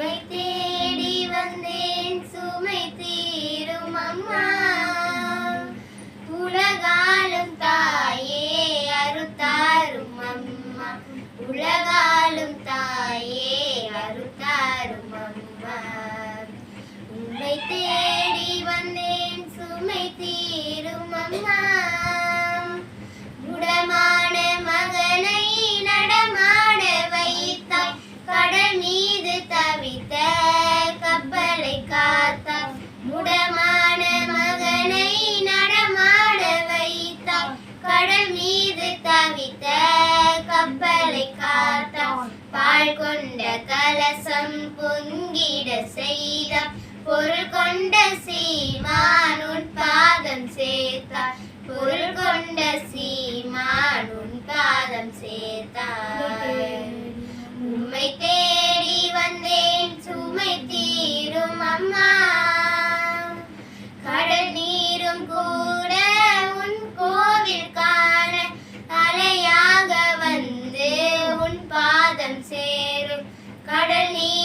உம்மை தேடி வந்தேன் சுமை தீரும் அம்மா. உலகாலும் தாயே அருத்தாரும் அம்மா. உலகாலும் தாயே அருத்தாரும் அம்மா. உம்மை தேடி வந்தேன் சுமை தீரும் அம்மா. முடமான மகனை நடமாட வைத்தாய். கடல் மீது தவித்த கப்பலை காத்தாய். முடமான மகனை நடமாட வைத்தாய். கடல் மீது தவித்த கப்பலை காத்தாய். பால் கொண்ட கலசம் பொங்கிட செய்தாய். பொருள் கொண்ட சீமான் உன் பாதம் சேர்த்தாய். பொருள் கொண்ட சீமான் உன் பாதம் சேர்த்தாய். உம்மை தேடி வந்தேன் சுமை தீரும் அம்மா. கடல் நீரும் கூட உன் கோவில் காண அலையாக வந்து உன் பாதம் சேரும். கடல் நீர்